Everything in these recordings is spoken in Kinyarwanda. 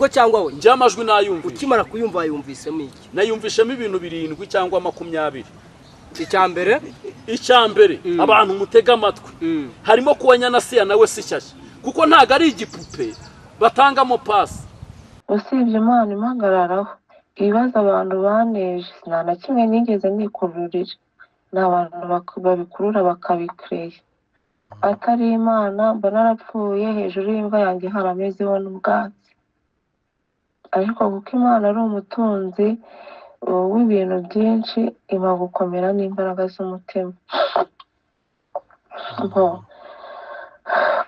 yego cyangwa we njye amajwi nayumvise ukimara kuyumva yumvisemo iki nayumvishemo ibintu 7 cyangwa 20 icyambere abantu mutega amatwi harimo kuwanya na siya nawe sishyashya kuko ntago ari igipupe batangamo pasi usibye Imana impagararaho ibibazo abantu baneje nta na kimwe nigeze nikururira n'abantu babikurura bakabikreye atari Imana mbona narapfuye hejuru y'imva yanjye haramezeho n'ubwatsi ariko kuko Imana ari umutunzi w'ibintu byinshi iba gukomera n'imbaraga z'umutima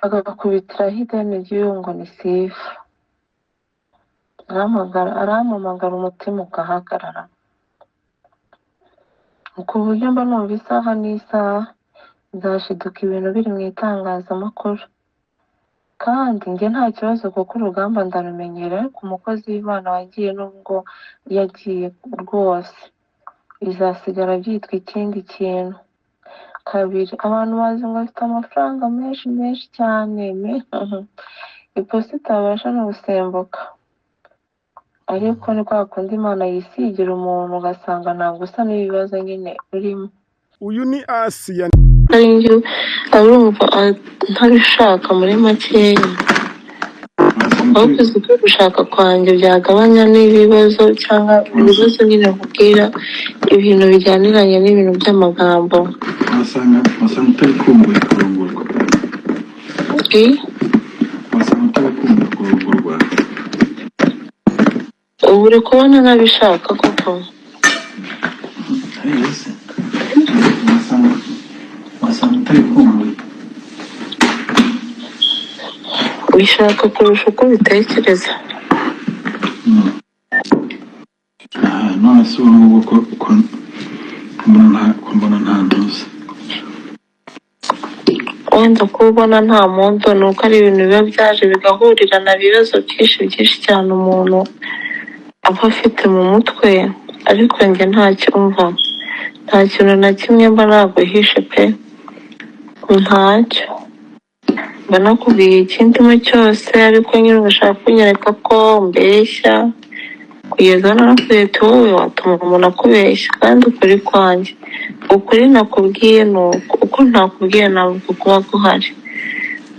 agakubitira ideni ry'uyu ngo ni Sifa arampamagara umutima ugahagarara ku buryo mba numva isaha n'isaha nzashiduka ibintu biri mu itangazamakuru kandi njye nta kibazo kuko urugamba ndarumenyera ariko umukozi w'Imana wagiye nubwo yagiye rwose bizasigara byitwa ikindi kintu kabiri abantu bazi ngo afite amafaranga menshi cyane iposita abasha no gusembuka ariko ni kwa kundi Imana yisigira umuntu ugasanga ntabwo usa n'ibibazo nyine urimo uyu ni Asiya ariyo arumva ntabishaka muri makeya ahubwo uko gushaka kwanjye byagabanya n'ibibazo cyangwa ibibazo nyine nkubwira ibintu bijyaniranye n'ibintu by'amagambo wasanga utari kumbuye kurongorwa wasanga utari kumbuye kurongorwa ubu uri kubona ntabishaka koko wasanga utari kumbuye ubishaka kurusha uko ubitekereza none se ubu ngubu ko mbona nta ntuza wenda ko ubona nta muntu ni uko ari ibintu biba byaje bigahurirana ibibazo byinshi cyane umuntu aba afite mu mutwe ariko njye ntacyo umva nta kintu na kimwe mba naguhishe pe ntacyo mba nakubwiye ikindimo cyose ariko nyine ugashaka kunyereka ko mbeshya kugeza narakubwiye wowe watuma umuntu akubeshya kandi ukuri kwanjye ukuri nakubwiye ni uko ntakubwiye ntabwo kuba guhari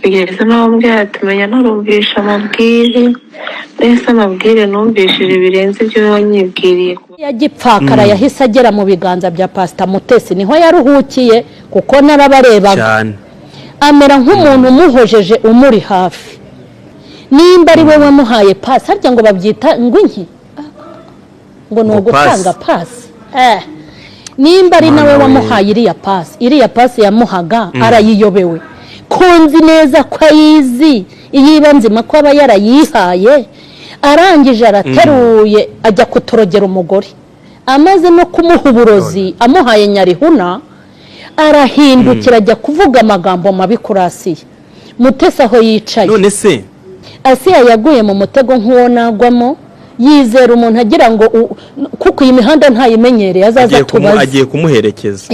kugeza nawe mbwira ati menya narumvisha amabwire mbese amabwire numvishije birenze ibyo wanyibwiriye yagipfakara yahise agera mu biganza bya Pastor Mutesi niho yaruhukiye kuko narabarebaga amera nk'umuntu umuhojeje umuri hafi nimba ari we wamuhaye pasi harya ngo babyita ngo inki ngo ni ugutanga pasi nimba ari nawe wamuhaye iriya pasi yamuhaga arayiyobewe kunzi neza ko ayizi iyiba nzima ko aba yarayihaye arangije arateruye ajya kutorogera umugore amaze no kumuha uburozi amuhaye nyarihuna arahindukira ajya kuvuga amagambo mabi kuri Asiya Mutesi aho yicaye none se Asiya yaguye mu mutego nk'uwo nagwamo yizera umuntu agira ngo kuko iyi mihanda ntayimenyereye azaza tubaze agiye kumuherekeza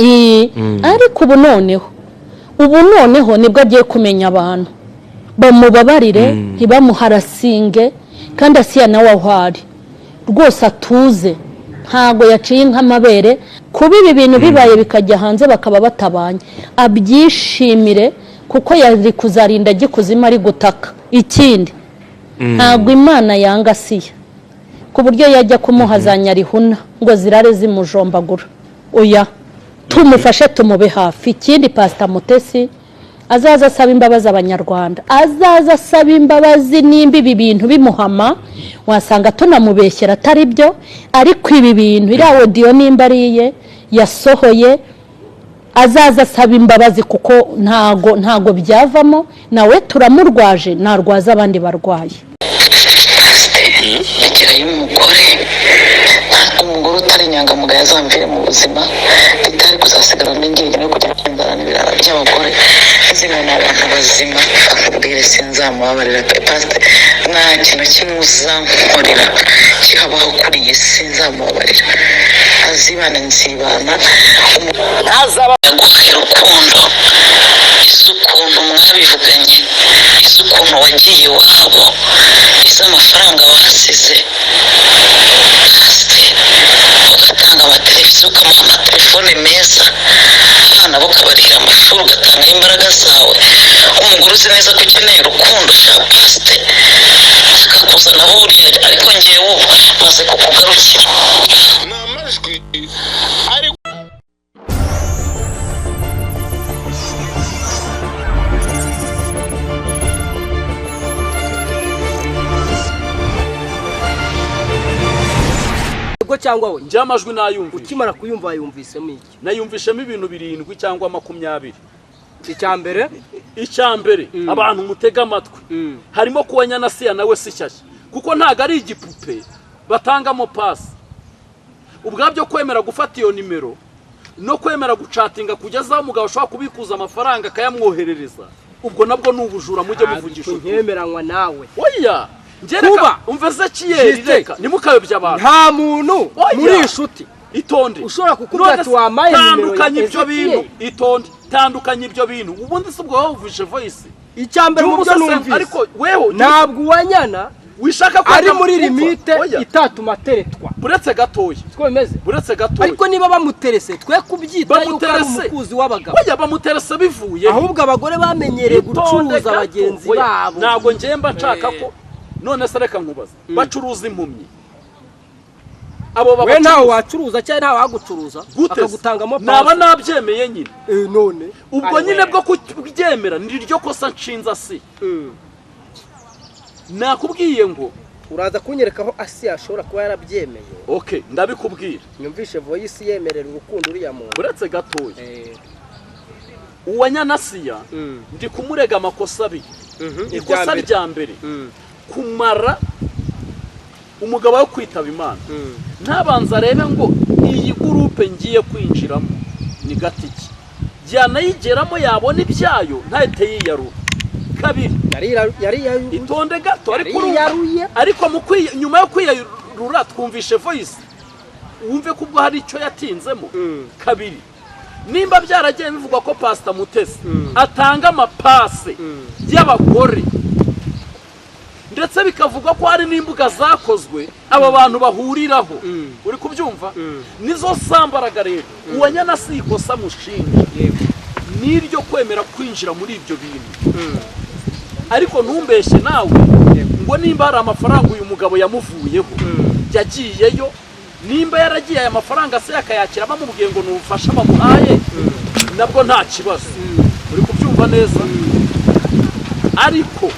ariko ubu noneho nibwo agiye kumenya abantu bamubabarire ntibamuharasinge kandi Asiya nawe ahari rwose atuze ntago yaciye nk'amabere kuba ibi bintu bibaye bikajya hanze bakaba batabanye abyishimire kuko yari kuzarinda gikuzima ari gutaka ikindi ntago Imana yanga Asiya ku buryo yajya kumuhazanya rihuna ngo zirare zimujombagura oya tumufashe tumube hafi ikindi Pastor Mutesi azaza asaba imbabazi abanyarwanda azaza asaba imbabazi nimba ibi bintu bimuhama wasanga tunamubeshyera atari byo ariko ibi bintu iri audio nimba ariye yasohoye azaza asaba imbabazi kuko ntago byavamo nawe turamurwaje narwaza abandi barwaye igira y'umugore utari inyangamugayo azamvire mu buzima bitari kuzasigara n'ingenge no kujya kwambara n'ibirara by'abagore zino ni abantu bazima akubwire sinzamubabarira pe Pastor nta kintu kimwe uzankorera kihabaho kuri iyi sinzamubabarira azibana nzibana azaba gusa urukundo iz'ukuntu mwabivuganye, iz'ukuntu wagiye iwabo, iz'amafaranga wahasize pasite, ugatanga amateleviziyo, ukamuha amatelefone meza, abana bo ukabarihira amashuri, ugatanga imbaraga zawe, umugore uzi neza ko ukeneye urukundo sha pasite akakuzana aho uri, ariko ngewe ubu maze kukugarukira. ni amajwi ari cyangwa we njye amajwi nayumvise ukimara kuyumva yumvisemo iki? nayumvishemo ibintu 7 cyangwa 20. icya mbere abantu mutega amatwi harimo kuba nyanasiya nawe si shyashya kuko ntago ari igipupe batangamo pasi. ubwabyo kwemera gufata iyo nimero no kwemera gucatinga kugeza umugabo ashobora kubikuza amafaranga akayamwoherereza, ubwo nabwo ni ubujura, mujye muvugisha nkemeranywa nawe. oya ngereka umveze kiyeri reka nimukayobya abantu. nta muntu muri inshuti itonde ushobora kukubwira ati wamaye nimero tandukanye ibyo bintu, itonde tandukanye ibyo bintu. ubundi si ubwo wavuje voice icyambere mu byo numvise, ariko weho ntabwo uwanyana wishaka ko ari muri limite itatuma teretwa. buretse gatoya siko bimeze, buretse gatoya. ariko niba bamuterese twe kubyita yuko ari umukuzi w'abagabo. oya bamuterese bivuye ahubwo abagore bamenyereye gucuruza abagenzi babo. ntabwo ngemba nshaka ko none se reka nkubaza bacuruza impumyi abo we ntawe wacuruza cyangwa ntawe wagucuruza akagutangamo pasi. naba nabyemeye nyine none ubwo nyine bwo kubyemera ni ryo kosa nshinza si nakubwiye ngo uraza kunyereka aho Asiya ashobora kuba yarabyemeye. okay ndabikubwira. nyumvishe voice yemerera urukundo uriya muntu buretse gatoya uwa nyanasiya ndi kumurega amakosa abiri. ikosa rya mbere kumara umugabo wo kwitaba Imana ntabanza arebe ngo iyi gurupe ngiye kwinjiramo ni gatiki byanayigeramo yabona ibyayo ntahite yiyarura. kabiri yari itonde gato ariko nyuma yo kwiyarura twumvishe voice wumve ko ubwo hari icyo yatinzemo. kabiri nimba byaragiye bivugwa ko Pastor Mutesi atanga amapase y'abagore ndetse bikavugwa ko hari n'imbuga zakozwe aba bantu bahuriraho, uri kubyumva nizo sambaraga rero uwa nyanasi ikosa mushinga niryo kwemera kwinjira muri ibyo bintu. ariko ntumbeshye nawe ngo nimba hari amafaranga uyu mugabo yamuvuyeho yagiyeyo, nimba yaragiye aya mafaranga se yakayakira bamubwiye ngo nufasha bamuhaye nabwo nta kibazo, uri kubyumva neza. ariko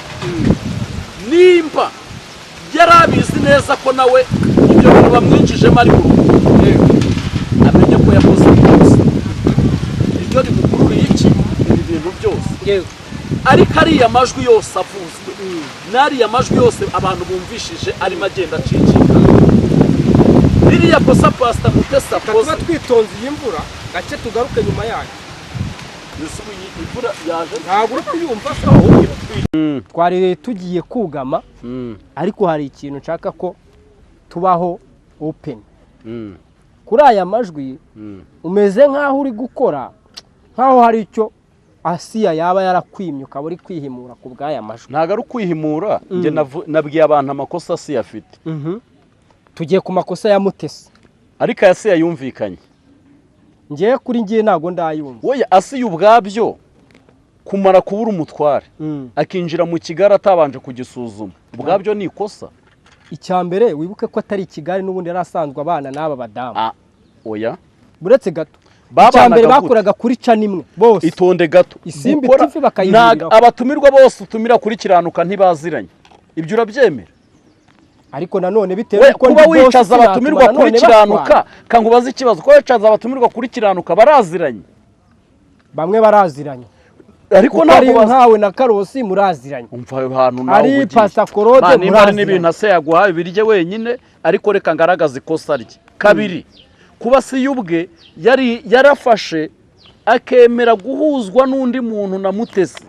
nimba yarabizi neza ko nawe ibyo bintu bamwinjijemo ari amenye ko yakoze byose iryo rimukururiye iki ibi bintu byose. ariko ariya majwi yose avuzwe n'ariya majwi yose abantu bumvishije arimo agenda acicika ririya kosa Pastor Mutesi akoze. tuba twitonze iyi mvura gake tugaruke nyuma yayo. imvura yaje ntabwo uri kuyumva twari tugiye kugama ariko hari ikintu nshaka ko tubaho open kuri aya majwi. umeze nk'aho uri gukora nk'aho hari icyo Asiya yaba yarakwimye ukaba uri kwihimura ku bw'aya majwi. ntabwo ari ukwihimura njye nabwiye abantu amakosa Asiya afite. tugiye ku makosa ya Mutesi ariko aya Asiya yumvikanye. ngiye kuri ngiye ntabwo ndayumva. oya Asiya ubwabyo kumara kubura umutware akinjira mu Kigali atabanje kugisuzuma ubwabyo ni ikosa. icya mbere wibuke ko atari Kigali n'ubundi yari asanzwe abana n'aba badamu. oya buretse gato icya mbere bakoraga kuri canimwe bose. itonde gato Isimbi TV bakayihurira. abatumirwa bose utumira kuri Kiranuka ntibaziranye, ibyo urabyemera. ariko nanone bitewe ko kuba wicaza abatumirwa kuri Kiranuka kangubaza ikibazo ko wicaza abatumirwa kuri Kiranuka baraziranye. bamwe baraziranye ariko ntabwo nkawe na Karosi muraziranye. umva ahantu nawe ari Pastor Claude muraziranye n'ibintu ase yaguhaye birye wenyine. ariko reka ngaragaza ikosa rye. kabiri kuba si yubwe yarafashe akemera guhuzwa n'undi muntu na Mutesi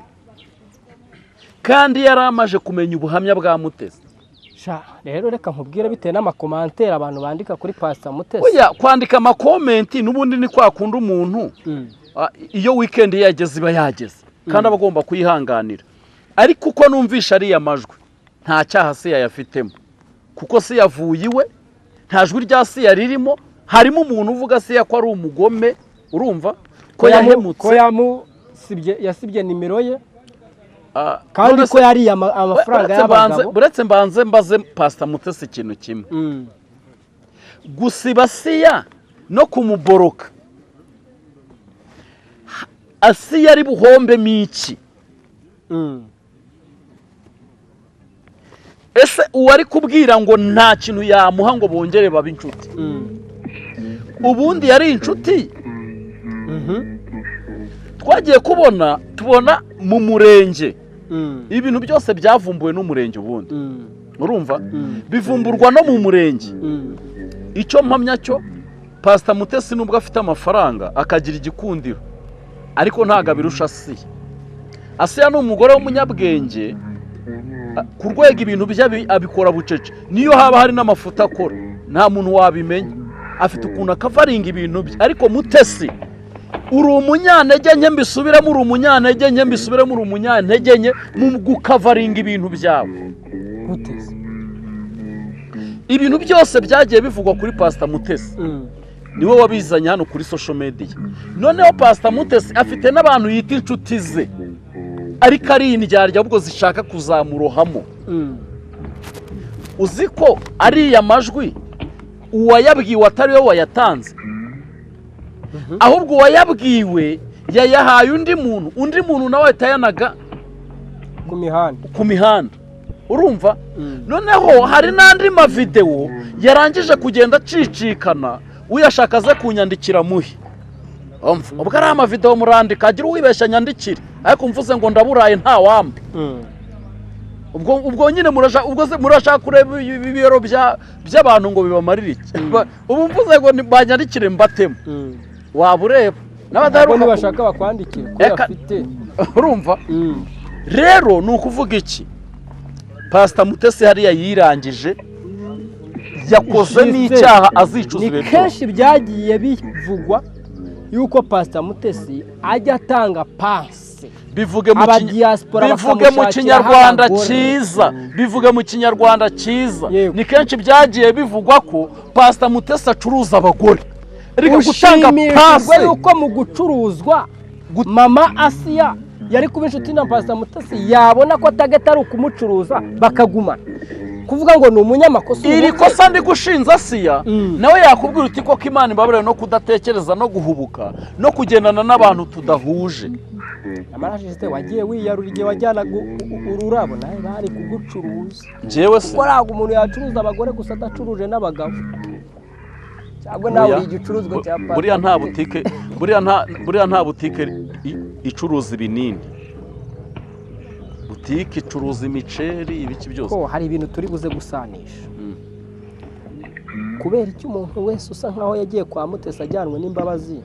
kandi yaramaje kumenya ubuhamya bwa Mutesi. rero reka nkubwire bitewe n'amakomantere abantu bandika kuri Pastor Mutesi. oya kwandika amakomenti n'ubundi ni kwa kundi umuntu iyo weekend yageze iba yageze kandi aba agomba kuyihanganira. Ariko uko numvisha ariya majwi nta cyaha se yayafitemo, kuko se yavuye iwe, nta jwi rya se yaririmo. Harimo umuntu uvuga se ko ari umugome, urumva ko yahemutse, ko yasibye nimero ye, kandi ko yari amafaranga y'abagabo. Buretse mbanze mbaze Pastor Mutesi ikintu kimwe, gusiba Asiya no kumuboroka, Asiya ari buhombe miki? Ese uwari kubwira ngo nta kintu yamuha ngo bongere babe inshuti, ubundi yari inshuti? Twagiye tubona mu murenge ibintu byose byavumbuwe n'umurenge, ubundi urumva bivumburwa no mu murenge. Icyo mpamya cyo Pastor Mutesi nubwo afite amafaranga akagira igikundiro, ariko ntago abirusha Asiya. Asiya ni umugore w'umunyabwenge, ku rwego ibintu bye abikora bucece, niyo haba hari n'amafuta akora nta muntu wabimenya. Afite ukuntu akavaringa ibintu bye. Ariko Mutesi uri umunyantege nke mbisubiremo, uri umunyantege nke mbisubiremo, uri umunyantege nke mu gukavaringa ibintu byawe. Mutesi ibintu byose byagiye bivugwa kuri Pastor Mutesi niwe wabizanye hano kuri social media. Noneho Pastor Mutesi afite n'abantu yita inshuti ze, ariko ari indyarya ubwo zishaka kuzamurohamo. Uzi ko ariya majwi uwayabwiwe atari we wayatanze, ahubwo uwayabwiwe yayahaye undi muntu nawe atayanaga ku mihanda, urumva? Noneho hari n'andi mavideo yarangije kugenda acicikana, uyashaka ze kunyandikira muhi. Ubwo ari amavideo murandika, agira uwibeshya nyandikire, ariko mvuze ngo ndaburaye nta wambi. Ubwo nyine murashaka kureba ibibero by'abantu ngo bibamarire iki? Ubu mvuze ngo banyandikire mbatemo, wabureba n'abadaruka ntibashaka bakwandikira ko bafite, urumva? Rero ni ukuvuga iki? Pastor Mutesi hariya yirangije, yakoze n'icyaha azicuza ibintu. Ni kenshi byagiye bivugwa yuko Pastor Mutesi ajya atanga pasi, bivuge mu kinyarwanda cyiza, bivuge mu kinyarwanda cyiza. Ni kenshi byagiye bivugwa ko Pastor Mutesi acuruza abagore, ariko gutanga pasi yuko mu gucuruzwa mama Asiya yari kuba inshuti na Pastor Mutesi, yabona ko atageta ari ukumucuruza bakagumana, kuvuga ngo ni umunyamakosa. Iri kosa ndi gushinza Asiya nawe yakubwira uti ko Imana imbabare no kudatekereza no guhubuka no kugendana n'abantu tudahuje. Amarashiste wagiye wiyarura igihe wajyanaga ururabo, nawe bari kugucuruza. Jewe se ko rago umuntu yacuruza abagore gusa adacuruje n'abagabo, cyangwa nawe igicuruzwa cya Pastor. Buriya nta butike icuruza ibinini, butike icuruza imiceri, ibiki byose. Ko hari ibintu turi buze gusanisha. Kubera icyo umuntu wese usa nkaho yagiye kwa Mutesi ajyanwe n'imbabazi,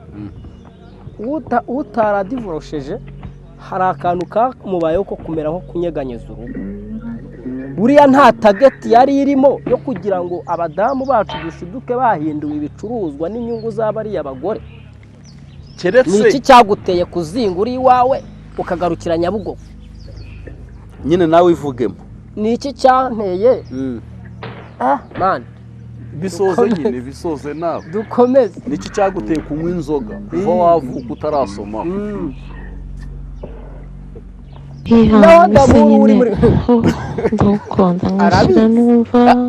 utaradivorosheje hari akantu kamubayeho ko kumera nko kunyeganyeza urugo. Buriya nta tageti yari irimo yo kugira ngo abadamu bacu dushiduke bahinduwe ibicuruzwa n'inyungu z'abariya abagore. Ni iki cyaguteye kuzinga uri iwawe ukagarukira Nyabugogo? Nyine nawe ivugemo. Ni iki cyanteye? Man, bisoze nyine, bisoze nawe. Dukomeze. Ni iki cyaguteye kunywa inzoga kuva wavuka utarasoma?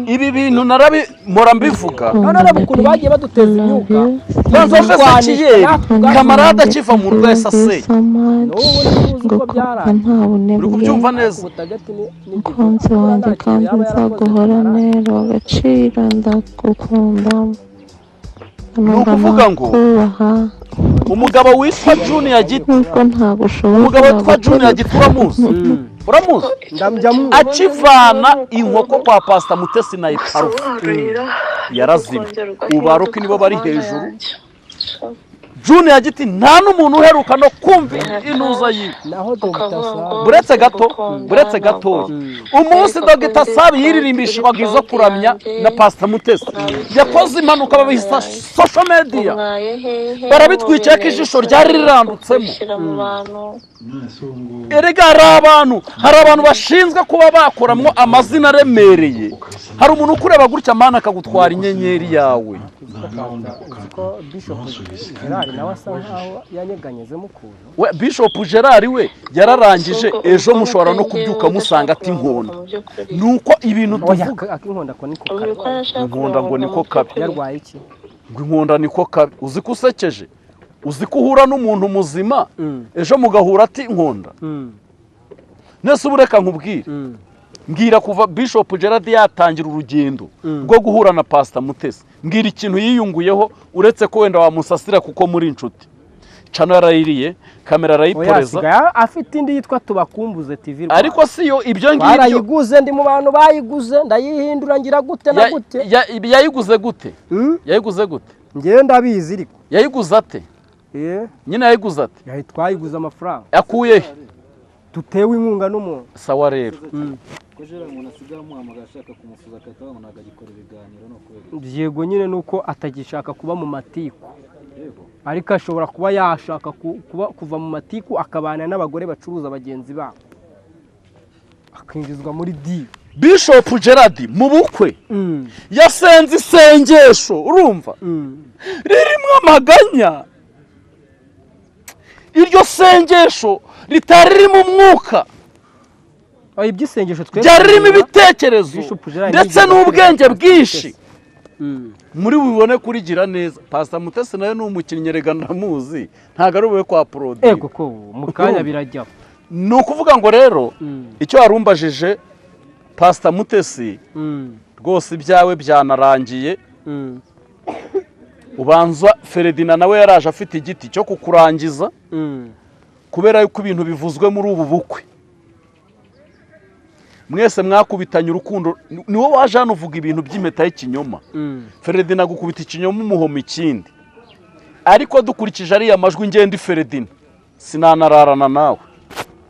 Ibi bintu narabimora mbivuga, none ukuntu bagiye baduteza imyuka banzoje Kiyeri kamarada kiva mu rwese aseye. Uri kubyumva neza? Mukunzi wanjye kandi nzaguhora nero agaciro, ndagukunda. Ni ukuvuga ngo umugabo witwa Junior Giti, umugabo witwa Junior Giti uramuzi? Akivana inkoko kwa Pastor Mutesi na iparufe yarazimye. Ubaruki nibo bari hejuru, Junior Giti nta n'umuntu uheruka no kumva inuza yiwe. naho Dr. Sabi buretse gato umunsi Dr. Sabi yiririmbishwaga izo kuramya na Pastor Mutesi yakoze impanuka babihisa social media barabitwikiye ko ijisho ryari rirandutsemo. Erega hari abantu bashinzwe kuba bakoramwo amazina aremereye. Hari umuntu ukureba gutya mana akagutwara inyenyeri yawe. Bishop Gerard nawe asa nkaho yanyeganyeze mukuru. We Bishop Gerard we yararangije ejo mushobora no kubyuka musanga ati nkonda. Nuko ibintu tuvuga akinkonda ko niko kabi. Inkonda ngo niko kabi. Yarwaye iki? Ngo inkonda niko kabi. Uzi ko usekeje. Uzi ko uhura n'umuntu muzima ejo mugahura ati nkonda. Nese ubureka nkubwire. Mbwira kuva Bishop Gerard yatangira urugendo rwo guhura na Pastor Mutesi. Mbwira ikintu yiyunguyeho uretse ko wenda wamusasira kuko muri inshuti. Cano yarayiriye, kamera arayiporeza. Afite indi yitwa Tubakumbuze TV. Ariko siyo ibyo ngibyo. Barayiguze ndi mu bantu bayiguze ndayihindura ngira gute na gute. Yayiguze gute? Yayiguze gute? Ngiye ndabizi ariko. Yayiguze ate? Nyine yayiguze ate? Yahitwayiguze amafaranga. Yakuye tutewe inkunga n'umuntu. Sawa rero. Yego nyine nuko atagishaka kuba mu matiku. Ariko ashobora kuba yashaka kuva mu matiku akabana n'abagore bacuruza bagenzi babo. Akinjizwa muri di. Bishop Gerard mu bukwe yasenze isengesho urumva ririmo amaganya. Iryo sengesho ritari riri mu mwuka. Iby'isengesho byari ririmo ibitekerezo ndetse n'ubwenge bwinshi. Muri bubone kurigira neza. Pastor Mutesi nayo ni umukinnyi rega ndamuzi ntago ari ubuye kwa prodi. Ego ko mu kanya birajya. Ni ukuvuga ngo rero icyo warumbajije Pastor Mutesi rwose ibyawe byanarangiye. Ubanza Feredina nawe yaraje afite igiti cyo kukurangiza kubera yuko ibintu bivuzwe muri ubu bukwe. Mwese mwakubitanye urukundo niwo waje hano uvuga ibintu by'impeta y'ikinyoma. Feredina gukubita ikinyoma umuhoma ikindi. Ariko dukurikije ari amajwi ngende Feredina sinanararana nawe.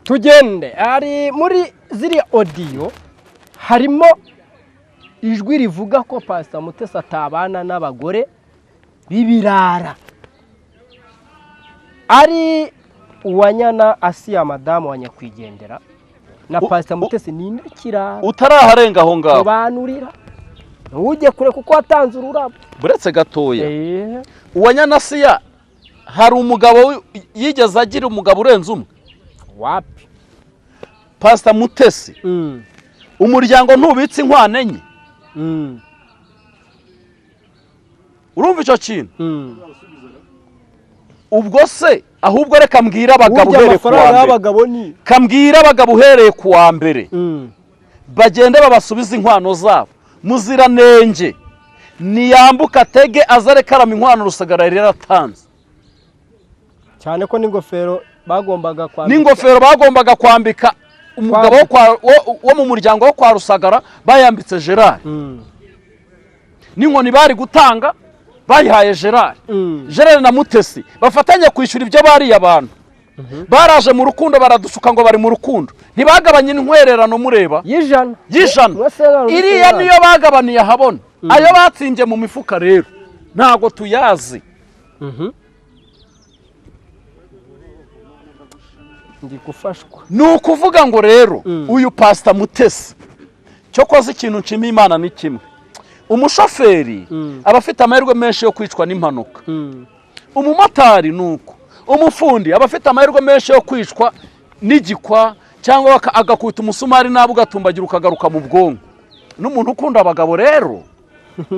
Tugende ari muri ziri audio harimo ijwi rivuga ko Pastor Mutesi atabana n'abagore bibirara. Ari Uwanyana Asiya madamu wa Nyakwigendera na Pastor Mutesi ninde kirara utaraharenga aho ngaho banurira uje kure kuko atanze ururabo buretse gatoya. Uwanyana Asiya hari umugabo yigeze agira umugabo urenze umwe wapi? Pastor Mutesi umuryango ntubitse inkwano enye. Urumva icyo kintu? Ubwo se ahubwo reka mbwira abagabo uhereye ku wa mbere. Kambwira abagabo uhereye ku wa mbere bagende babasubiza inkwano zabo. Muziranenge niyambuka tege azare karama inkwano Rusagara rero atanze. Cyane ko n'ingofero bagombaga kwambika umugabo wo mu muryango wo kwa Rusagara bayambitse Gerard. N'inkoni bari gutanga bayihaye Gerard. Gerard na Mutesi bafatanya kwishyura ibyo bari abantu. Baraje mu rukundo baradushuka ngo bari mu rukundo. Ntibagabanye intwererano mureba. Yijana. Iriya niyo bagabaniye habona. Ayo batsimbye mu mifuka rero ntago tuyazi. Ndi gufashwa. Nuko uvuga ngo rero uyu Pastor Mutesi cyo koze ikintu nshima Imana ni kimwe. Umushoferi abafite amahirwe menshi yo kwicwa n'impanuka. Umumotari nuko. Umufundi abafite amahirwe menshi yo kwicwa n'igikwa cyangwa agakubita umusumari nabo ugatumbagira ukagaruka mu bwonko. N'umuntu ukunda abagabo rero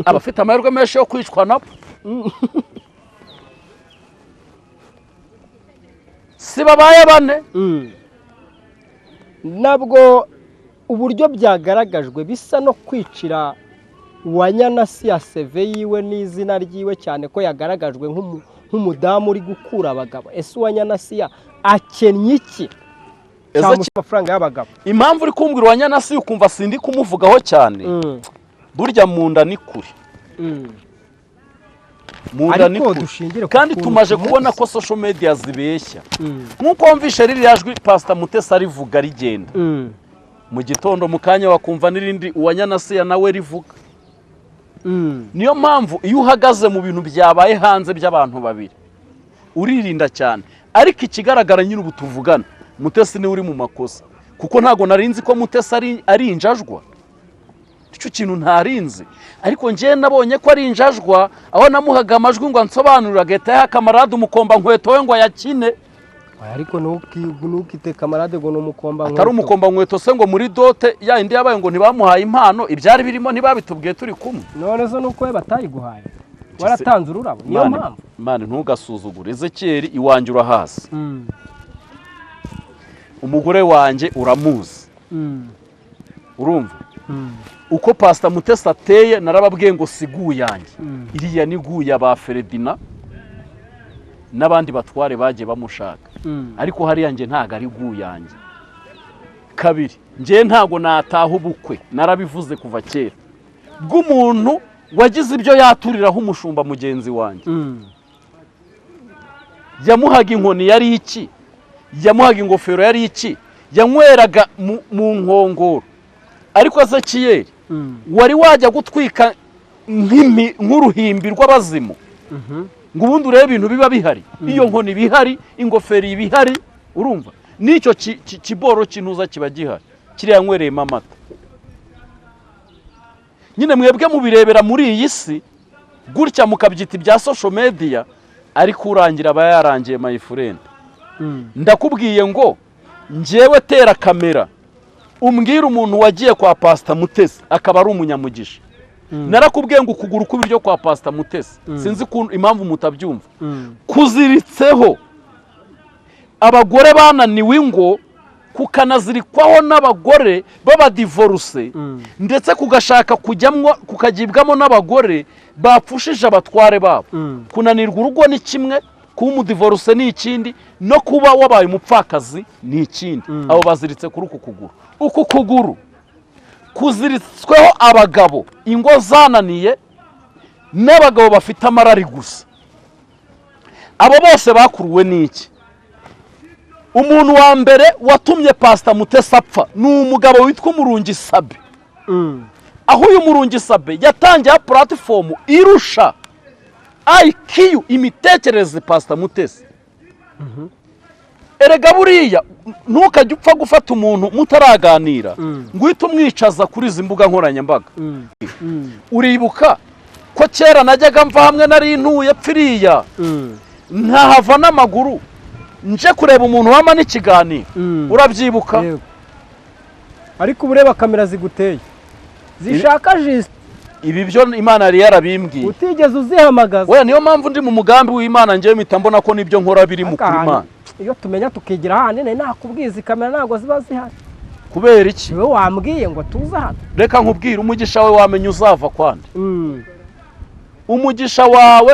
abafite amahirwe menshi yo kwicwa nabo. Si babaye bane. Nabwo uburyo byagaragajwe bisa no kwicira Uwanyana Asiya CV yiwe n'izina ryiwe cyane ko yagaragajwe nk'umudamu uri gukura abagabo. Ese Uwanyana Asiya akennye iki? Amafaranga y'abagabo. Impamvu uri kumbwira Uwanyana Asiya ukumva sindi kumuvugaho cyane. Burya munda ni kuri. munda ni ariko dushingire kandi tumaje kubona ko social media zibeshya nkuko wumvishe ririya jwi Pastor Mutesi arivuga rigenda mu gitondo mu kanya wakumva nirindi uwanyanasiya nawe rivuga niyo mpamvu iyo uhagaze mu bintu byabaye hanze by'abantu babiri uririnda cyane ariko ikigaragara nyine ubu tuvugana Mutesi ni uri mu makosa kuko ntago narinzi ko Mutesi ari injajwa icyo kintu ntarinzi ariko ngiye nabonye ko ari injajwa aho namuhaga amajwi ngo ansobanurira geta ya kamarade umukomba nkweto we ngo yakine ariko nukite kamarade ngo numukomba nkweto atari umukomba nkweto se ngo muri dote ya indi yabaye ngo ntibamuhaye impano ibyari birimo ntibabitubwiye turi kumwe none zo nuko batayiguhaye waratanze ururabo niyo mpamvu Imana ntugasuzugure Ezekiel iwanjye urahasi umugore wanjye uramuzi urumva uko Pastor Mutesi ateye narababwiye ngo siguyanjye iriya ni guya ba Ferdinand n'abandi batware bagiye bamushaka ariko hariya nje ntago ari guyanjye kabiri nje ntago nataha ubukwe narabivuze kuva kera bw'umuntu wagize ibyo yaturiraho umushumba mugenzi wanjye yamuhaga inkoni yari iki yamuhaga ingofero yari iki yanyweraga mu nkongoro ariko Ezekiel wari wajya gutwika nk'uruhimbi rw'abazimu ngo ubundi urebe ibintu biba bihari iyo nkoni bihari ingofero ibihari urumva n'icyo kiboro cy'intuza kiba gihari kiriya nywereyemo amata nyine mwebwe mubirebera muri iyi si gutya mukabyita ibya social media ariko urangira aba yarangiye my friend ndakubwiye ngo njyewe tera kamera umbwira umuntu wagiye kwa Pastor Mutesi akaba ari umunyamugisha narakubwiye ngo ukuguru kubiryo kwa Pastor Mutesi sinzi impamvu mutabyumva kuziritseho abagore bananiwe ngo kukanazirikwaho n'abagore b'abadivorce ndetse kugashaka kujyamwo kukagibwamo n'abagore bapfushije abatware babo kunanirwa urugo ni kimwe kuba umudivorce ni ikindi no kuba wabaye umupfakazi ni ikindi abo baziritse kuri uku kuguru kuziritsweho abagabo ingo zananiye n'abagabo bafite amarari gusa abo bose bakuruwe n'iki umuntu wa mbere watumye Pastor Mutesi apfa ni umugabo witwa Umurungi Sabe aho uyu Murungi Sabe yatangiye platform irusha IQ imitekerereze Pastor Mutesi erega buriya ntukajye upfa gufata umuntu mutaraganira ngo uhite umwicaza kuri izi mbuga nkoranyambaga uribuka ko kera najyaga mva hamwe nari ntuye pfiriya nkahava n'amaguru nje kureba umuntu wama n'ikiganiro urabyibuka ariko ureba kamera ziguteye zishaka jisite ibi byo Imana yari yarabimbwiye utigeze uzihamagaza we niyo mpamvu ndi mu mugambi w'Imana ngiye mpita mbona ko nibyo nkora biri mu kuri Imana iyo tumenya tukigira hano nakubwiza kamera ntago ziba zihari kubera iki we wambwiye ngo tuza hano reka nkubwire umugisha we wamenye uzava kwande umugisha wawe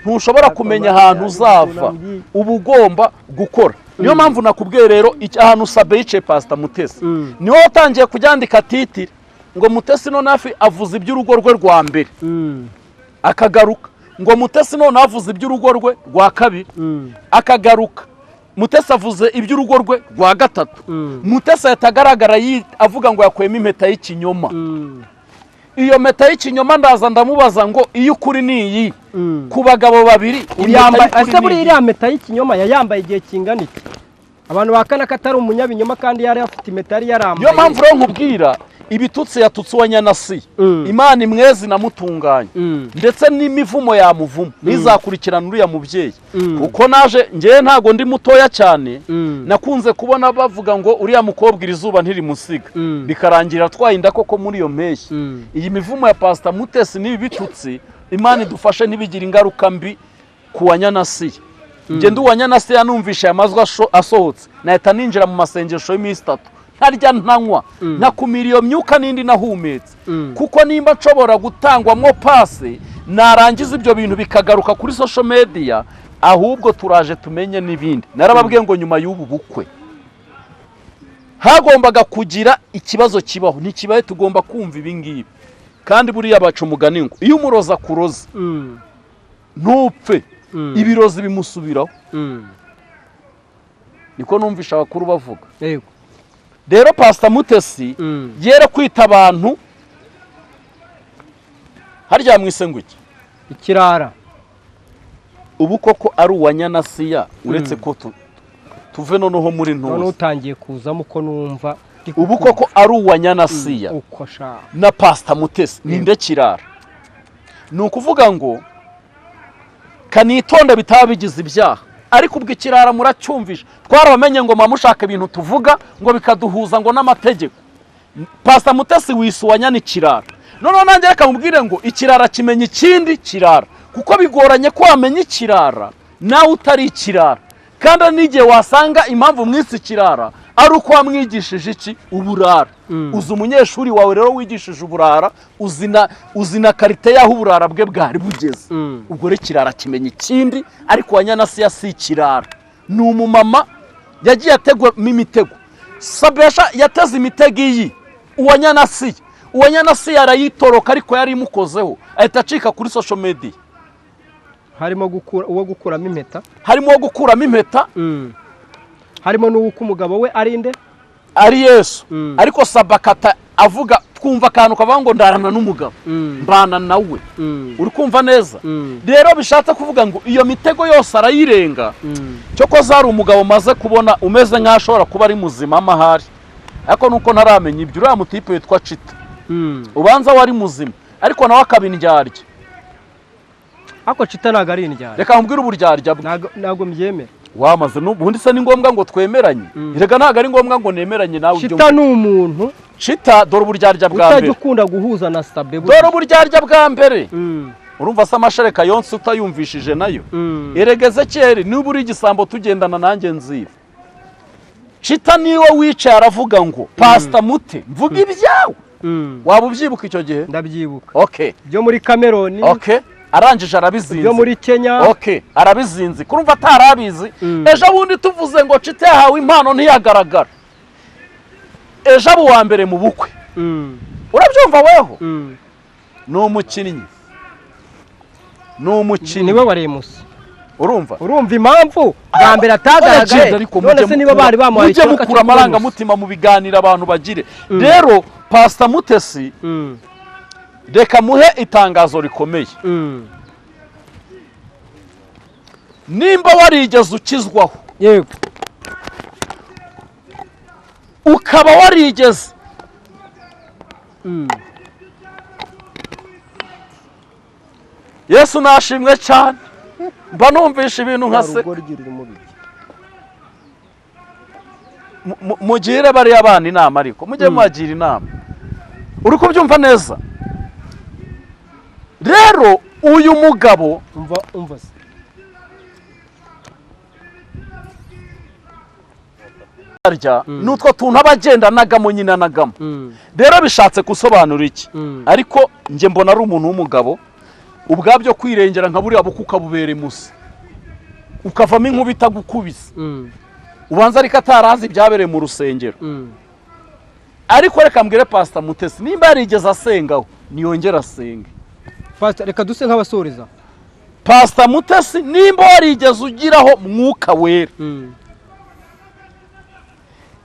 ntushobora kumenya ahantu uzava uba ugomba gukora niyo mpamvu nakubwiye rero ahantu Sabe yicaye Pastor Mutesi niho watangiye kujyandika titire ngo Mutesi none hafi avuze iby'urugo rwe rwa mbere akagaruka ngo Mutesi none avuze iby'urugo rwe rwa kabiri akagaruka Mutesi avuze iby'urugo rwe rwa gatatu Mutesi yatagaragara avuga ngo yakwema impeta y'ikinyoma iyo meta y'ikinyoma ndaza ndamubaza ngo iyo ukuri ni iyi ku bagabo babiri ase buri iriya meta y'ikinyoma yayambaye igihe kingana iki abantu bakana ko atari umunyabinyoma kandi yari afite impeta yari yarambaye niyo mpamvu rero nkubwira ibitutsi yatutse uwanyanasiya Imana imwezi namutunganye ndetse n'imivumo yamuvuma ntizakurikirana uriya mubyeyi kuko naje ngewe ntago ndi mutoya cyane nakunze kubona bavuga ngo uriya mukobwa iri zuba ntirimusiga bikarangira twayinda koko muri iyo mpeshyi iyi mivumo ya Pastor Mutesi n'ibi bitutsi Imana idufashe ntibigire ingaruka mbi ku wanyanasiya ngende uwanyanasiya numvisha amazwi asohotse nahita ninjira mu masengesho y'iminsi 3 ntarya ntanywa nakumira iyo myuka n'indi nahumetse kuko nimba nshobora gutangwamo pase narangiza ibyo bintu bikagaruka kuri social media ahubwo turaje tumenye n'ibindi narababwiye ngo nyuma y'ubu bukwe hagombaga kugira ikibazo kibaho ntikibaye tugomba kumva ibingibi kandi buriya baca umugani ngo iyo umuroza kuroza ntupfe ibirozi bimusubiraho niko numvisha abakuru bavuga. Rero Pastor Mutesi yere kwita abantu harya mwise ngo iki ikirara, ubu koko ari uwanyanasiya uretse ko tuve noneho muri ntuzi none utangiye kuzamo ko numva ubu koko ari uwanyanasiya na Pastor Mutesi ninde kirara? Ni ukuvuga ngo kanitonda bitaba bigize ibyaha, ariko ubwo ikirara muracyumvisha twarabamenye ngo mamushaka ibintu tuvuga ngo bikaduhuza ngo n'amategeko. Pastor Mutesi wisuwanya ni kirara, none nanjye reka mubwire ngo ikirara kimenya ikindi kirara, kuko bigoranye ko wamenya ikirara nawe utari ikirara, kandi n'igihe wasanga impamvu mwisi kirara ari uko wamwigishije iki uburara. Uzi umunyeshuri wawe rero wigishije uburara, uzina karite yaho uburara bwe bwari bugeze. Ubwo rero kirara kimenya ikindi, ariko wanyanasiya si ikirara, ni umumama yagiye ategwamo imitego. Sabesha yateze imitego iyi uwanyanasiya arayitoroka, ariko yari imukozeho ahita acika kuri social media. Harimo uwo gukuramo impeta, harimo n'uko umugabo we arinde ari Yesu. Ariko Sabakata avuga twumva akantu kavuga ngo ndarana n'umugabo mbana nawe, uri kumva neza. Rero bishatse kuvuga ngo iyo mitego yose arayirenga, cyo ko zari umugabo maze kubona umeze nk'ashobora kuba ari muzima amahari, ariko nuko ntaramenya ibyo. Uriya mutipe witwa Chita ubanza wari muzima, ariko nawe akabindyarya. Ako Chita ntago ari indyarya, reka nkubwire uburyarya ntago mbyemera. Wamaze n'ubundi se ni ngombwa ngo twemeranye? Rega ntago ari ngombwa ngo nemeranye nawe. Chita ni umuntu, Chita dore uburyarya bwa mbere utajya ukunda guhuza na Sabe. Dore uburyarya bwa mbere urumva se amashereka yonse utayumvishije nayo. Eregeze cyeri niba uri igisambo tugendana nanjye nziba. Chita niwe wicaye aravuga ngo Pastor Mute mvuga ibyawe. Waba ubyibuka icyo gihe? Ndabyibuka. Okay. Byo muri Cameroon. Okay. Arangije arabizinze. Byo muri Kenya. Okay. Arabizinze. Kurumva atarabizi. Ejo bundi tuvuze ngo Chita yahawe impano ntiyagaragara. Ejo abo wa mbere mu bukwe. Urabyumva weho? Ni umukinnyi. Niwe waremusi. Urumva impamvu bwa mbere atagaragaye, none se niba bari bamuhaye cyo mukura amaranga mutima mu biganira abantu bagire. Rero Pastor Mutesi reka muhe itangazo rikomeye. Nimba warigeze ukizwaho, yego, ukaba warigeze Yesu nashimwe cyane, mba numvisha ibintu nka se. Mugire bari abana inama, ariko mujye mubagira inama. Uri kubyumva neza? Rero uyu mugabo umva se arya nutwo tuntu abagendanagamo nyina nagamo. Rero bishatse gusobanura iki? Ariko nje mbona ari umuntu w'umugabo ubwabyo kwirengera nka buriya bukuka bubere musi, ukavamo inkuba itagukubise. Ubanza ariko atarazi byabereye mu rusengero. Ariko reka mbwire Pastor Mutesi nimba yarigeze asengaho niyongera asenge. Pastor reka duse nk'abasuriza. Pastor Mutesi nimba warigeze ugiraho mwuka wera,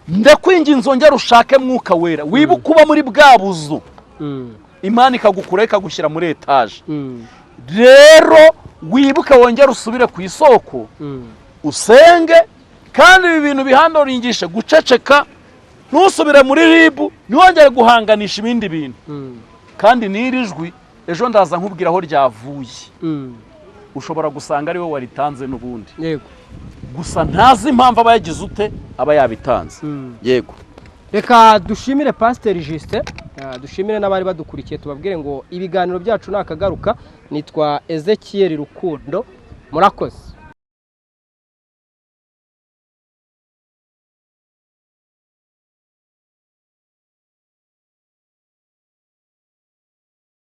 ndakwinginze ongera ushake mwuka wera, wibuka uba muri bwa buzu Imana ikagukura ikagushyira muri etaje. Rero wibuke wongera usubire ku isoko usenge, kandi ibi bintu bihandoringishe guceceka, ntusubire muri ribu, ntiwongere guhanganisha ibindi bintu. Kandi nirijwi ejo ndaza nkubwira aho ryavuye. Ushobora gusanga ari we waritanze n'ubundi. Yego. Gusa ntazi impamvu aba yagize ute aba yabitanze. Yego. Reka dushimire Pastor Justin, dushimire n'abari badukurikiye, tubabwire ngo ibiganiro byacu nakagaruka. Nitwa Ezekiel Rukundo, murakoze.